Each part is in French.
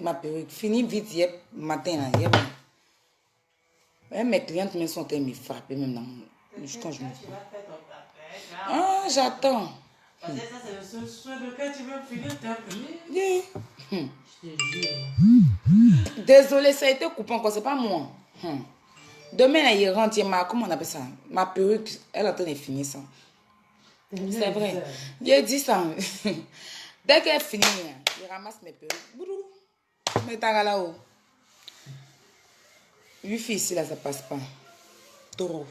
ma perruque. Fini vite hier matin. Là, hier, mes clientes me sont en train de me frapper même quand je me fais. Ah, j'attends. Parce que ça, c'est le seul soin de quand tu veux finir, tu as fini. Yeah. Je te jure. Désolée, ça a été coupé encore, c'est pas moi. Demain, là, il rentre, comment on appelle ça? Ma perruque, elle est en train de finir ça. C'est vrai. J'ai dit ça. Dès qu'elle finit, il ramasse mes perruques. Mais t'as là-haut. 8 filles ici, là, ça passe pas. Trop.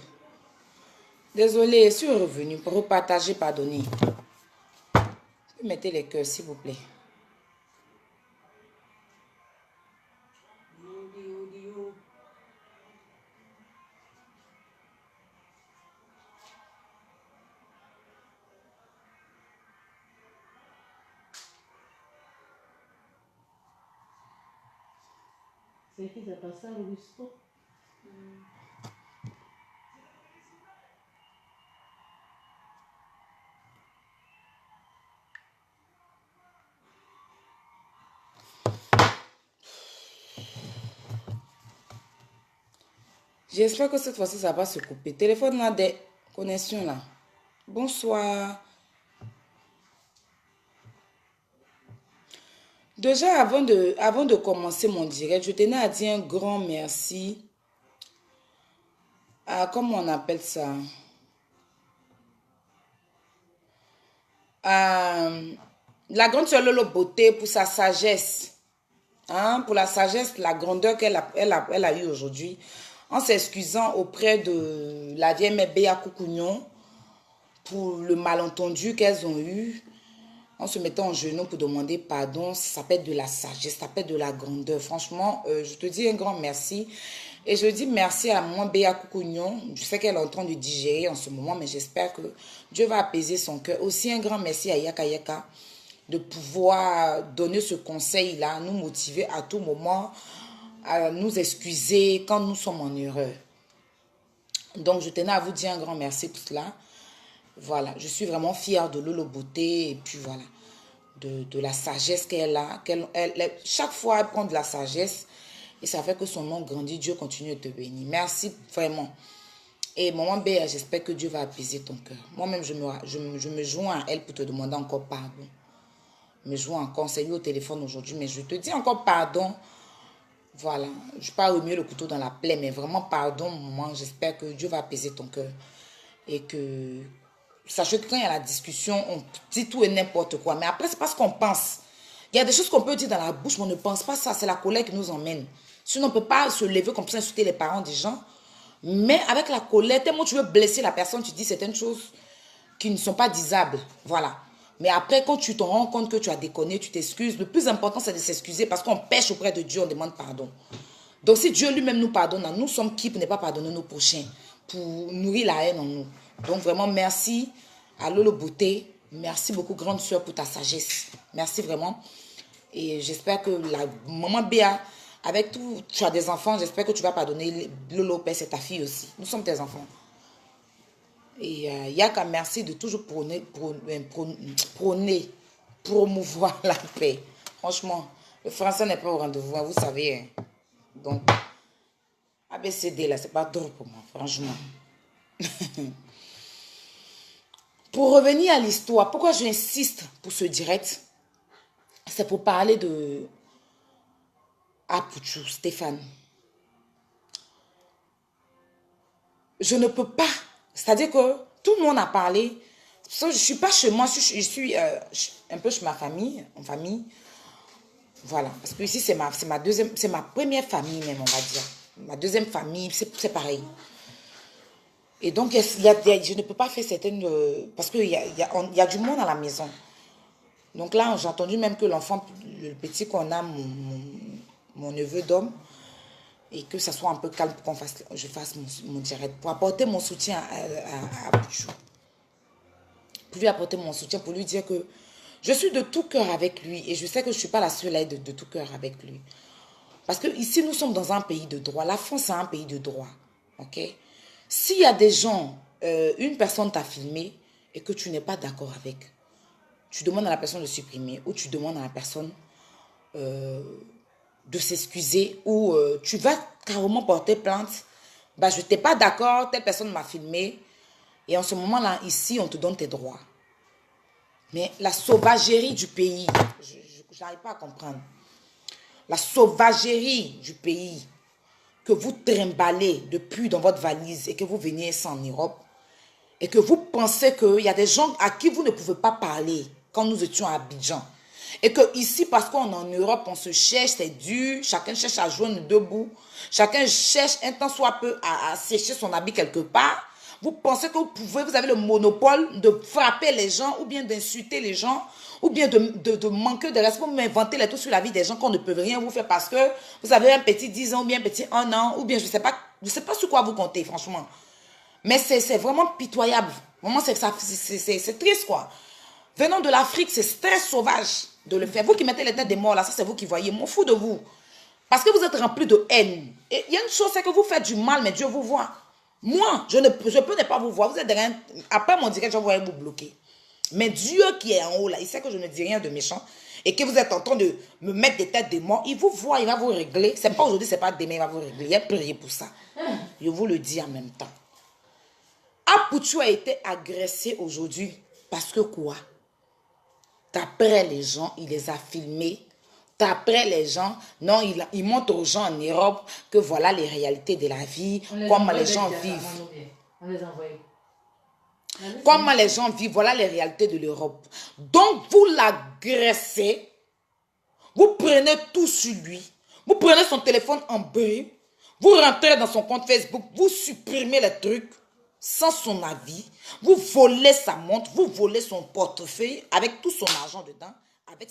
Désolée, je suis revenue pour repartager, pardonner. Mettez les cœurs, s'il vous plaît. C'est qui ça passe à Augusto? J'espère que cette fois-ci, ça va se couper. Téléphone là, des connexions là. Bonsoir. Déjà, avant de commencer mon direct, je tenais à dire un grand merci à, comment on appelle ça? À la grande sœur Lolo Beauté pour sa sagesse. Hein, pour la sagesse, la grandeur qu'elle a eue aujourd'hui. En s'excusant auprès de la vieille mère Béa Coucougnon pour le malentendu qu'elles ont eu. En se mettant en genoux pour demander pardon, ça s'appelle de la sagesse, ça s'appelle de la grandeur. Franchement, je te dis un grand merci. Et je dis merci à maman Béa Coucougnon. Je sais qu'elle est en train de digérer en ce moment, mais j'espère que Dieu va apaiser son cœur. Aussi un grand merci à Yaka Yaka de pouvoir donner ce conseil-là, nous motiver à tout moment, à nous excuser quand nous sommes en erreur. Donc, je tenais à vous dire un grand merci pour cela. Voilà, je suis vraiment fière de Lolo Beauté et puis voilà, de la sagesse qu'elle a. Chaque fois, elle prend de la sagesse et ça fait que son nom grandit. Dieu continue de te bénir. Merci vraiment. Et maman Béa, j'espère que Dieu va apaiser ton cœur. Moi-même, je me joins à elle pour te demander encore pardon. Je me joins encore, c'est lui au téléphone aujourd'hui, mais je te dis encore pardon. Voilà, je ne vais pas remuer le couteau dans la plaie, mais vraiment pardon, maman. J'espère que Dieu va apaiser ton cœur et que... Sachez que quand il y a la discussion, on dit tout et n'importe quoi. Mais après, c'est pas ce qu'on pense. Il y a des choses qu'on peut dire dans la bouche, mais on ne pense pas ça. C'est la colère qui nous emmène. Sinon, on ne peut pas se lever comme ça, insulter les parents des gens. Mais avec la colère, tellement tu veux blesser la personne, tu dis certaines choses qui ne sont pas disables. Voilà. Mais après, quand tu te rends compte que tu as déconné, tu t'excuses. Le plus important, c'est de s'excuser parce qu'on pêche auprès de Dieu, on demande pardon. Donc, si Dieu lui-même nous pardonne, nous sommes qui pour ne pas pardonner nos prochains, pour nourrir la haine en nous. Donc, vraiment, merci à Lolo Beauté. Merci beaucoup, grande soeur, pour ta sagesse. Merci vraiment. Et j'espère que la maman Béa, avec tout, tu as des enfants, j'espère que tu vas pardonner Lolo Père, c'est ta fille aussi. Nous sommes tes enfants. Et Yaka, merci de toujours promouvoir la paix. Franchement, le français n'est pas au rendez-vous, hein, vous savez. Hein. Donc, ABCD, là, c'est pas drôle pour moi, franchement. Pour revenir à l'histoire, pourquoi j'insiste pour ce direct? C'est pour parler de Apuchou, Stéphane. Je ne peux pas. C'est-à-dire que tout le monde a parlé. Je ne suis pas chez moi, je suis un peu chez ma famille, en famille. Voilà, parce que ici, c'est ma première famille même, on va dire. Ma deuxième famille, c'est pareil. Et donc, je ne peux pas faire certaines... parce qu'il y a du monde à la maison. Donc là, j'ai entendu même que l'enfant, le petit qu'on a, mon neveu d'homme, et que ça soit un peu calme pour je fasse mon direct, pour apporter mon soutien à Bouchou. Pour lui apporter mon soutien, pour lui dire que je suis de tout cœur avec lui, et je sais que je ne suis pas la seule à être de tout cœur avec lui. Parce que ici, nous sommes dans un pays de droit. La France, c'est un pays de droit. Ok? S'il y a des gens, une personne t'a filmé et que tu n'es pas d'accord avec, tu demandes à la personne de supprimer ou tu demandes à la personne de s'excuser ou tu vas carrément porter plainte. Bah, je n'étais pas d'accord, telle personne m'a filmé. Et en ce moment-là, ici, on te donne tes droits. Mais la sauvagerie du pays, je n'arrive pas à comprendre. La sauvagerie du pays que vous trimballez depuis dans votre valise et que vous venez ici en Europe et que vous pensez qu'il y a des gens à qui vous ne pouvez pas parler quand nous étions à Abidjan. Et que ici, parce qu'on est en Europe, on se cherche, c'est dur, chacun cherche à joindre deux bouts, chacun cherche un temps soit peu à sécher son habit quelque part. Vous pensez que vous avez le monopole de frapper les gens ou bien d'insulter les gens ou bien de manquer de respect, vous m'inventez les trucs sur la vie des gens qu'on ne peut rien vous faire parce que vous avez un petit 10 ans ou bien un petit 1 an ou bien je ne sais pas sur quoi vous comptez, franchement. Mais c'est vraiment pitoyable. Vraiment, c'est triste, quoi. Venant de l'Afrique, c'est très sauvage de le faire. Vous qui mettez les têtes des morts là, ça c'est vous qui voyez. M'en fous de vous. Parce que vous êtes rempli de haine. Et il y a une chose, c'est que vous faites du mal, mais Dieu vous voit. Moi, je peux ne pas vous voir. Vous êtes derrière. Après mon direct, je vais vous bloquer. Mais Dieu qui est en haut là, il sait que je ne dis rien de méchant. Et que vous êtes en train de me mettre des têtes des morts. Il vous voit, il va vous régler. C'est pas aujourd'hui, c'est pas demain, il va vous régler. Il a prié pour ça. Je vous le dis en même temps. Apoutou a été agressé aujourd'hui. Parce que quoi? D'après les gens, il les a filmés. D'après les gens, non, il montre aux gens en Europe que voilà les réalités de la vie, comment les gens vivent. On les envoie. Comment les gens vivent, voilà les réalités de l'Europe. Donc, vous l'agressez, vous prenez tout sur lui, vous prenez son téléphone en brûle, vous rentrez dans son compte Facebook, vous supprimez les trucs sans son avis, vous volez sa montre, vous volez son portefeuille avec tout son argent dedans, avec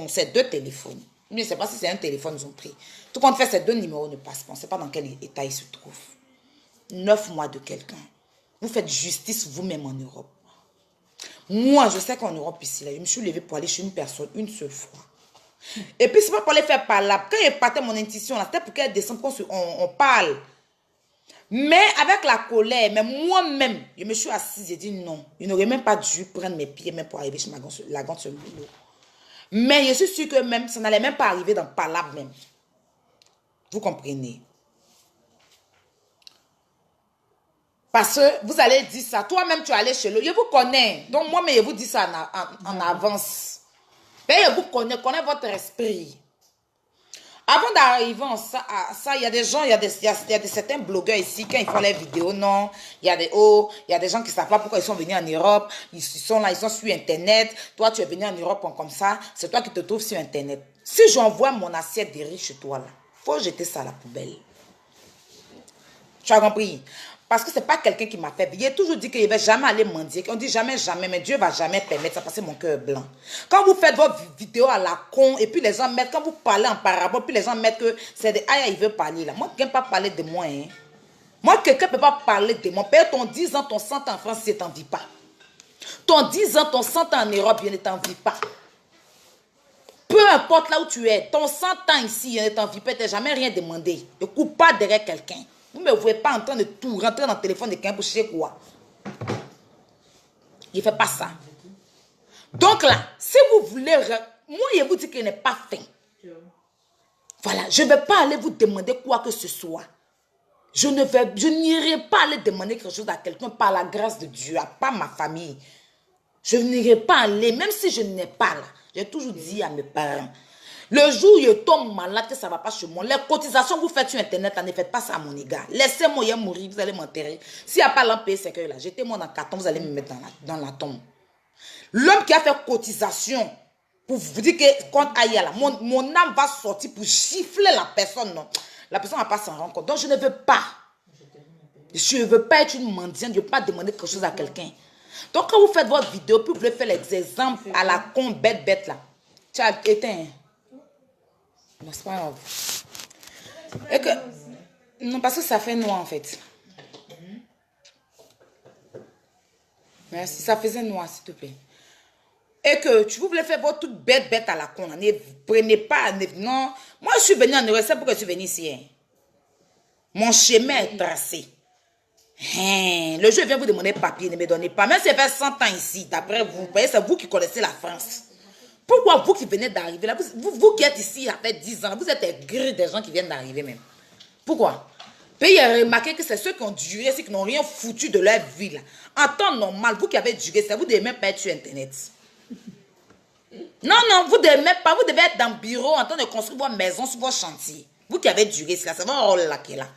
ses deux téléphones. Je ne sais pas si c'est un téléphone ils ont pris. Tout compte fait, ces deux numéros ne passent pas. On ne sait pas dans quel état il se trouve. 9 mois de quelqu'un. Vous faites justice vous-même en Europe. Moi, je sais qu'en Europe, ici, là, je me suis levée pour aller chez une personne une seule fois. Et puis, c'est pas pour aller faire par là. Quand il partait mon intuition, c'était pour qu'elle descende, on parle. Mais avec la colère, mais moi-même, je me suis assise, j'ai dit non. Je n'aurais même pas dû prendre mes pieds même pour arriver chez la grande sœur Lolo. Mais je suis sûre que même, ça n'allait même pas arriver dans par là même. Vous comprenez? Parce que vous allez dire ça. Toi-même, tu es allé chez lui. Je vous connais. Donc, moi-même, je vous dis ça en avance. Et je vous connais votre esprit. Avant d'arriver à ça, il y a des gens, il y a certains blogueurs ici, quand ils font les vidéos, non, il y a des gens qui ne savent pas pourquoi ils sont venus en Europe. Ils sont là, ils sont sur Internet. Toi, tu es venu en Europe comme ça. C'est toi qui te trouves sur Internet. Si j'envoie mon assiette de riz chez toi, là, il faut jeter ça à la poubelle. Tu as compris? Parce que ce n'est pas quelqu'un qui m'a fait. Il a toujours dit qu'il ne va jamais aller mendier. On dit jamais, jamais, mais Dieu ne va jamais permettre ça parce que mon cœur est blanc. Quand vous faites vos vidéos à la con et puis les gens mettent, quand vous parlez en parabole, puis les gens mettent que c'est des aïe, il veut parler là. Moi, quelqu'un ne peut pas parler de moi. Hein. Moi, quelqu'un ne peut pas parler de moi. Père, ton 10 ans, ton 100 ans en France, je ne t'en vis pas. Ton 10 ans, ton 100 ans en Europe, je ne t'en vis pas. Peu importe là où tu es, ton 100 ans ici, je ne t'en vis pas, tu n'as jamais rien demandé. Ne coupe pas derrière quelqu'un. Vous ne me voyez pas en train de tout rentrer dans le téléphone de quelqu'un pour chercher quoi. Il ne fait pas ça. Donc là, si vous voulez... Moi, je vous dis qu'il n'est pas fin. Voilà, je ne vais pas aller vous demander quoi que ce soit. Je n'irai pas aller demander quelque chose à quelqu'un par la grâce de Dieu, à part ma famille. Je n'irai pas aller, même si je n'ai pas là. J'ai toujours dit à mes parents, le jour où je tombe malade, que ça ne va pas chez moi, les cotisations que vous faites sur Internet, ne faites pas ça à mon égard. Laissez-moi y mourir, vous allez m'enterrer. S'il n'y a pas l'empayé, c'est que là, jetez-moi dans le carton, vous allez me mettre dans la tombe. L'homme qui a fait cotisation, pour vous dire que quand aïe là, mon âme va sortir pour gifler la personne, non. La personne ne va pas s'en rendre compte. Donc je ne veux pas. Je ne veux pas être une mendiante, je ne veux pas demander quelque chose à quelqu'un. Donc quand vous faites votre vidéo, puis vous voulez faire les exemples à la con bête là, tu as éteint. Non, c'est pas grave. Et que, non, parce que ça fait noir en fait. Merci, ça faisait noir s'il te plaît. Et que tu voulais faire votre toute bête à la con. Ne prenez pas. Non, moi je suis venue en Europe, c'est pourquoi je suis venue ici. Hein. Mon chemin est tracé. Hein, le jeu vient vous demander papier, ne me donnez pas. Même si ça fait 100 ans ici, d'après vous, c'est vous qui connaissez la France. Pourquoi vous qui venez d'arriver là, vous qui êtes ici, ça fait 10 ans, vous êtes gris des gens qui viennent d'arriver même. Pourquoi? Puis il a remarqué que c'est ceux qui ont duré, ceux qui n'ont rien foutu de leur vie là. En temps normal, vous qui avez duré, vous ne devez même pas être sur Internet. Non, non, vous ne devez même pas, vous devez être dans le bureau en train de construire votre maison sur votre chantier. Vous qui avez duré, c'est votre rôle là qui est là.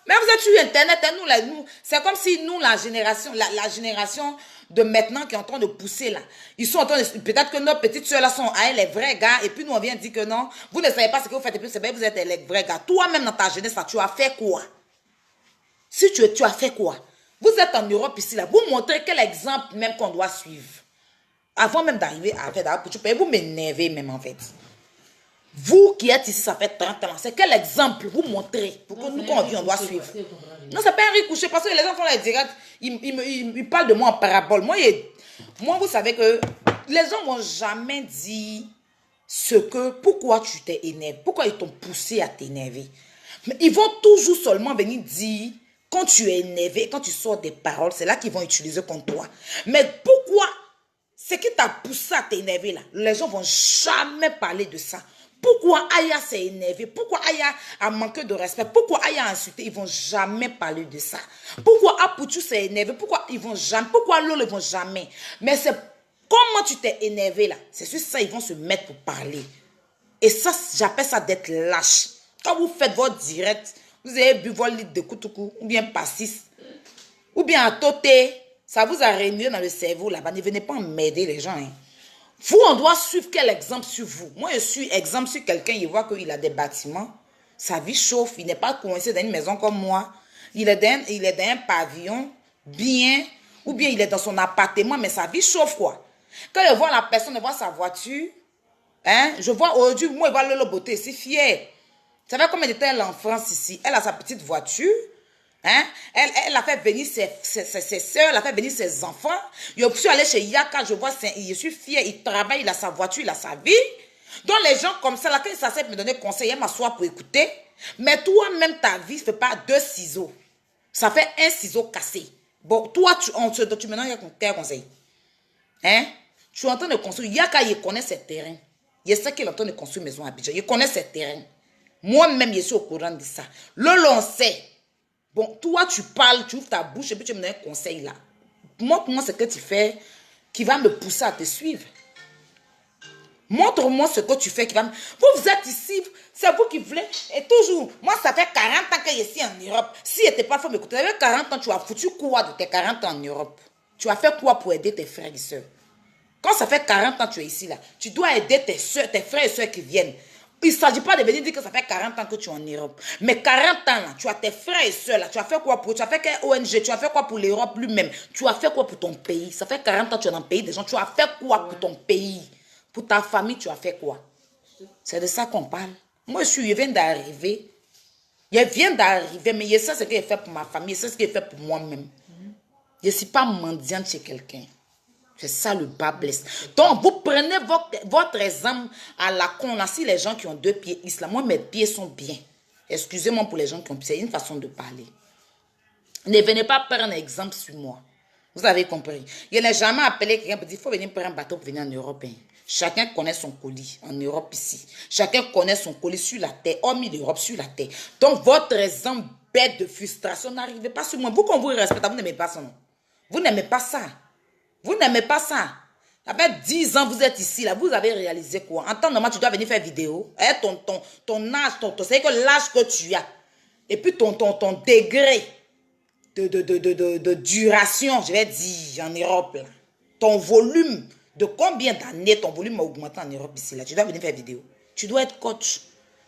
Mais vous êtes sur Internet, hein, nous c'est comme si nous, la génération de maintenant qui est en train de pousser là, ils sont en train de... Peut-être que nos petites soeurs là sont les vrais gars, et puis nous on vient dire que non, vous ne savez pas ce que vous faites, et puis c'est bien, vous êtes les vrais gars. Toi-même dans ta jeunesse, là, tu as fait quoi? Si tu as fait quoi? Vous êtes en Europe ici là, vous montrez quel exemple même qu'on doit suivre. Avant même d'arriver à faire, vous m'énervez même en fait. Vous qui êtes ici, ça fait 30 ans, c'est quel exemple vous montrez pour que nous, quand on vit, on doit suivre? Non, c'est pas un riz couché, parce que les gens font les directs, ils parlent de moi en parabole. Moi, vous savez que les gens m'ont jamais dit pourquoi tu t'es énervé, pourquoi ils t'ont poussé à t'énerver. Mais ils vont toujours seulement venir dire, quand tu es énervé, quand tu sors des paroles, c'est là qu'ils vont utiliser contre toi. Mais pourquoi, ce qui t'a poussé à t'énerver là, les gens vont jamais parler de ça. Pourquoi Aya s'est énervé? Pourquoi Aya a manqué de respect? Pourquoi Aya a insulté? Ils ne vont jamais parler de ça. Pourquoi Aputu s'est énervé? Pourquoi ils vont jamais? Pourquoi Lolo ne vont jamais? Mais c'est comment tu t'es énervé là. C'est sur ça ils vont se mettre pour parler. Et ça, j'appelle ça d'être lâche. Quand vous faites votre direct, vous avez bu votre litre de koutoukou, ou bien passis, ou bien à toté, ça vous a réuni dans le cerveau là-bas. Ne venez pas m'aider les gens. Hein. Vous, on doit suivre quel exemple sur vous? Moi, je suis exemple sur quelqu'un, il voit qu'il a des bâtiments, sa vie chauffe, il n'est pas coincé dans une maison comme moi. Il est dans un pavillon, bien, ou bien il est dans son appartement, mais sa vie chauffe quoi. Quand je vois la personne, je vois sa voiture, hein, je vois aujourd'hui, moi, je vois Lolo Beauté, c'est fier. Vous savez comment était elle en France ici? Elle a sa petite voiture. Hein? Elle a fait venir ses soeurs, elle a fait venir ses enfants. Je suis allée chez Yaka, je vois, je suis fière, il travaille, il a sa voiture, il a sa vie. Donc les gens comme ça, là, quand ils s'acceptent me donner conseil, elle m'assoit pour écouter. Mais toi-même, ta vie ne fait pas 2 ciseaux. Ça fait un ciseau cassé. Bon, toi, tu me donnes quel conseil? Hein? Tu es en train de construire. Yaka, il connaît ses terrains. Il sait qu'il est en train de construire une maison à Abidjan. Il connaît ses terrains. Moi-même, je suis au courant de ça. On sait. Bon, toi, tu parles, tu ouvres ta bouche et puis tu me donnes un conseil là. Montre-moi ce que tu fais qui va me pousser à te suivre. Montre-moi ce que tu fais qui va me... Vous êtes ici, c'est vous qui voulez. Et toujours, moi, ça fait 40 ans que je suis en Europe. Si tu n'étais pas fort m'écouter, avec 40 ans, tu as foutu quoi de tes 40 ans en Europe? Tu as fait quoi pour aider tes frères et soeurs? Quand ça fait 40 ans que tu es ici là, tu dois aider tes frères et soeurs qui viennent. Il ne s'agit pas de venir dire que ça fait 40 ans que tu es en Europe. Mais 40 ans, là, tu as tes frères et soeurs, là, tu as fait quoi pour... Tu as fait quelle ONG? Tu as fait quoi pour l'Europe lui-même? Tu as fait quoi pour ton pays? Ça fait 40 ans que tu es dans le pays des gens. Tu as fait quoi pour ton pays? Pour ta famille, tu as fait quoi? C'est de ça qu'on parle. Moi, je viens d'arriver. Je viens d'arriver, mais je sais ce que j'ai fait pour ma famille. Je sais ce que j'ai fait pour moi-même. Je ne suis pas mendiante chez quelqu'un. C'est ça le bas blesse. Donc, vous prenez votre exemple à la con. Là, si les gens qui ont 2 pieds islam, moi, mes pieds sont bien. Excusez-moi pour les gens qui ont pieds. C'est une façon de parler. Ne venez pas prendre un exemple sur moi. Vous avez compris. Je n'ai jamais appelé quelqu'un pour dire il faut venir prendre un bateau pour venir en Europe. Hein. Chacun connaît son colis en Europe ici. Chacun connaît son colis sur la terre, hormis l'Europe, sur la terre. Donc, votre exemple bête de frustration n'arrivez pas sur moi. Vous, quand vous respectez, vous n'aimez pas ça, non? Vous n'aimez pas ça. Vous n'aimez pas ça. Ça fait 10 ans vous êtes ici, là. Vous avez réalisé quoi? En temps normal, tu dois venir faire vidéo. Eh, ton âge, c'est que l'âge que tu as. Et puis ton degré de duration, je vais dire, en Europe, là. Ton volume, de combien d'années ton volume a augmenté en Europe ici, là. Tu dois venir faire vidéo. Tu dois être coach.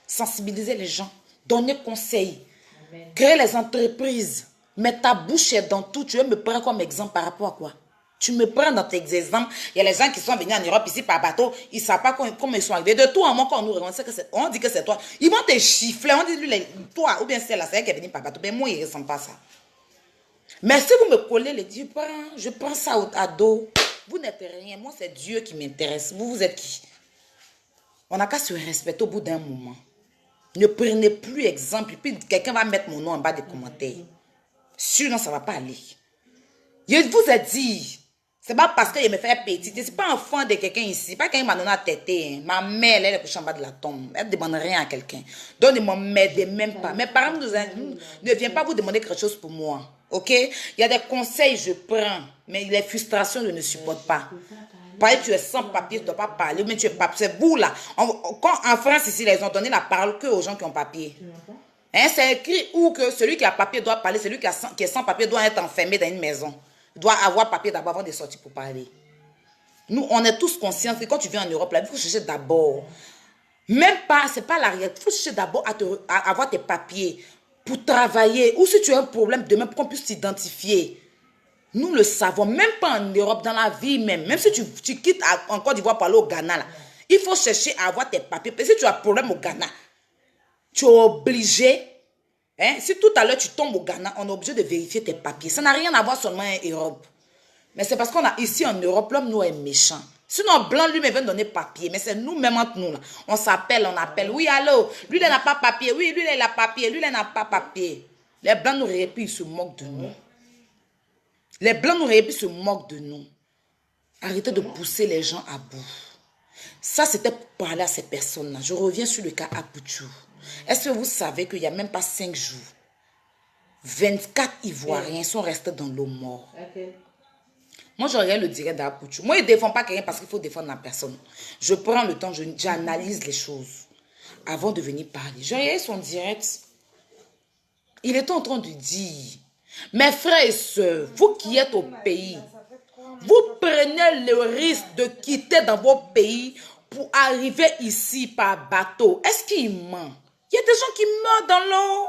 Sensibiliser les gens. Donner conseil. Amen. Créer les entreprises. Mais ta bouche est dans tout. Tu veux me prendre comme exemple par rapport à quoi? Tu me prends dans tes exemples. Il y a les gens qui sont venus en Europe ici par bateau. Ils ne savent pas comment ils sont arrivés. De tout en moment, quand on dit que c'est toi. Ils vont te gifler. On dit, lui, toi, ou bien celle-là, c'est elle qui est venue par bateau. Mais moi, il ne ressemble pas à ça. Mais si vous me collez, je prends ça à dos. Vous n'êtes rien. Moi, c'est Dieu qui m'intéresse. Vous êtes qui? On n'a qu'à se respecter au bout d'un moment. Ne prenez plus exemple. Puis quelqu'un va mettre mon nom en bas des commentaires. Sinon, ça ne va pas aller. Je vous ai dit... C'est pas parce qu'il me fait petite. C'est pas enfant de quelqu'un ici. Pas quelqu'un m'a donné à téter. Hein. Ma mère, elle est couchée en bas de la tombe. Elle ne demande rien à quelqu'un. Donc, ne m'aidez même pas. Mes parents ne viennent pas vous demander quelque chose pour moi. Ok? Il y a des conseils, je prends. Mais les frustrations, je ne supporte pas. Pareil, tu es sans papier, tu ne dois pas parler. Mais tu es pas. C'est vous là. Quand en France, ici, ils ont donné la parole que aux gens qui ont papier. Hein, c'est écrit où que celui qui a papier doit parler, celui qui est sans papier doit être enfermé dans une maison. Il doit avoir papier d'abord avant de sortir pour parler. Nous, on est tous conscients que quand tu viens en Europe, là, il faut chercher d'abord. Même pas, c'est pas l'arrière. Il faut chercher d'abord à avoir tes papiers pour travailler. Ou si tu as un problème demain, pour qu'on puisse t'identifier. Nous le savons, même pas en Europe, dans la vie même. Même si tu quittes en Côte d'Ivoire pour aller au Ghana, là, il faut chercher à avoir tes papiers. Parce que si tu as un problème au Ghana, tu es obligé. Hein, si tout à l'heure tu tombes au Ghana, on est obligé de vérifier tes papiers. Ça n'a rien à voir seulement en Europe. Mais c'est parce qu'on a ici en Europe, l'homme nous est méchant. Sinon, blanc lui-même veut donner papier. Mais c'est nous-mêmes entre nous. Là. On s'appelle, on appelle. Oui, allô, lui, il n'a pas papier. Oui, lui, il a papier. Lui, il n'a pas papier. Les blancs nous répètent, ils se moquent de nous. Les blancs nous répètent, ils se moquent de nous. Arrêtez de pousser les gens à bout. Ça, c'était pour parler à ces personnes-là. Je reviens sur le cas Apoutou. Est-ce que vous savez qu'il n'y a même pas 5 jours, 24 Ivoiriens sont restés dans l'eau morts. Moi, je regarde le direct d'Apoutou. Moi, je ne défends pas quelqu'un parce qu'il faut défendre la personne. Je prends le temps, j'analyse les choses avant de venir parler. Je regarde son direct. Il était en train de dire, mes frères et sœurs, vous qui êtes au pays, vous prenez le risque de quitter dans vos pays pour arriver ici par bateau. Est-ce qu'il ment? Il y a des gens qui meurent dans l'eau.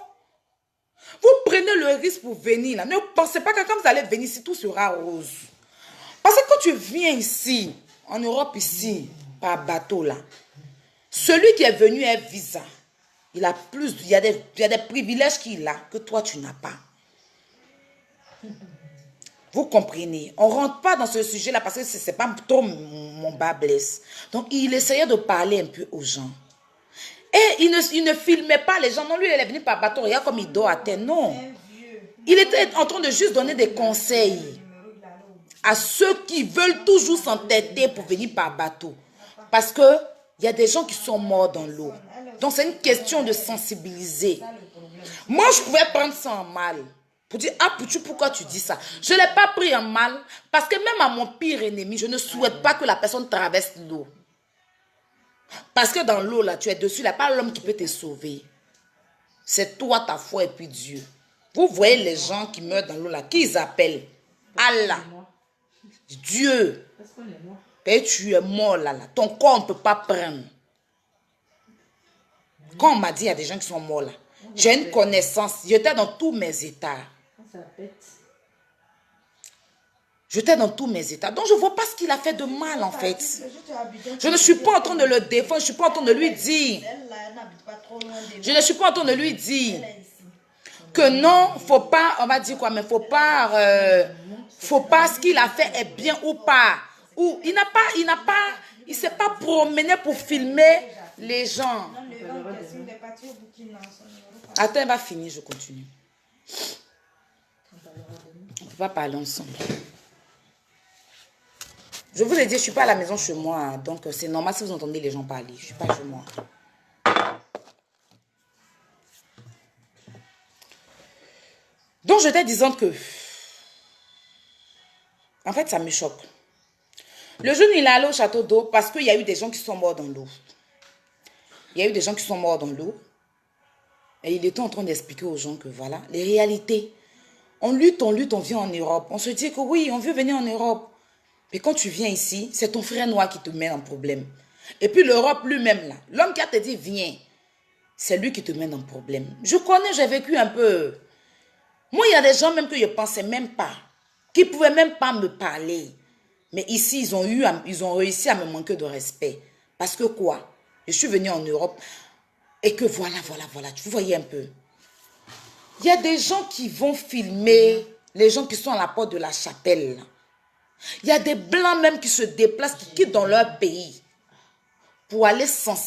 Vous prenez le risque pour venir là. Ne pensez pas que quand vous allez venir ici, tout sera rose. Parce que quand tu viens ici, en Europe ici, par bateau là, celui qui est venu est visa. Il a plus, il y a des privilèges qu'il a que toi tu n'as pas. Vous comprenez? On ne rentre pas dans ce sujet-là parce que ce n'est pas trop mon bas blesse. Donc, il essayait de parler un peu aux gens. Et il ne filmait pas les gens. Non, lui, il est venu par bateau. Regarde comme il dort à terre. Non. Il était en train de juste donner des conseils à ceux qui veulent toujours s'entêter pour venir par bateau. Parce qu'il y a des gens qui sont morts dans l'eau. Donc, c'est une question de sensibiliser. Moi, je pouvais prendre ça en mal. Pour dire, ah, Poutou, pourquoi tu dis ça? Je ne l'ai pas pris en mal. Parce que même à mon pire ennemi, je ne souhaite pas que la personne traverse l'eau. Parce que dans l'eau, là, tu es dessus, il n'y a pas l'homme qui peut te sauver. C'est toi, ta foi et puis Dieu. Vous voyez les gens qui meurent dans l'eau, là, qui ils appellent? Allah. Dieu. Et tu es mort, là. Ton corps, on ne peut pas prendre. Quand on m'a dit, il y a des gens qui sont morts, là. J'ai une connaissance. J'étais dans tous mes états. J'étais dans tous mes états. Donc, je ne vois pas ce qu'il a fait de mal, en fait. Je ne suis pas en train de le défendre. Je ne suis pas en train de lui dire. Je ne suis pas en train de lui dire que non, il ne faut pas, on va dire quoi, mais il ne faut pas ce qu'il a fait est bien ou pas. Ou il ne s'est pas promené pour filmer les gens. Attends, elle va finir, je continue. On ne peut pas parler ensemble. Je vous ai dit, je ne suis pas à la maison chez moi. Donc, c'est normal si vous entendez les gens parler. Je ne suis pas chez moi. Donc, je t'ai disant que... En fait, ça me choque. Le jeune, il est allé au château d'eau parce qu'il y a eu des gens qui sont morts dans l'eau. Il y a eu des gens qui sont morts dans l'eau. Et il était en train d'expliquer aux gens que voilà, les réalités. On lutte, on vient en Europe. On se dit que oui, on veut venir en Europe. Mais quand tu viens ici, c'est ton frère noir qui te met en problème. Et puis l'Europe lui-même, là, l'homme qui a te dit viens, c'est lui qui te met en problème. Je connais, j'ai vécu un peu. Moi, il y a des gens même que je ne pensais même pas, qui ne pouvaient même pas me parler. Mais ici, ils ont réussi à me manquer de respect. Parce que quoi? Je suis venue en Europe et que voilà, vous voyez un peu. Il y a des gens qui vont filmer les gens qui sont à la porte de la chapelle, là. Il y a des blancs même qui se déplacent, qui quittent dans leur pays pour aller sensibiliser.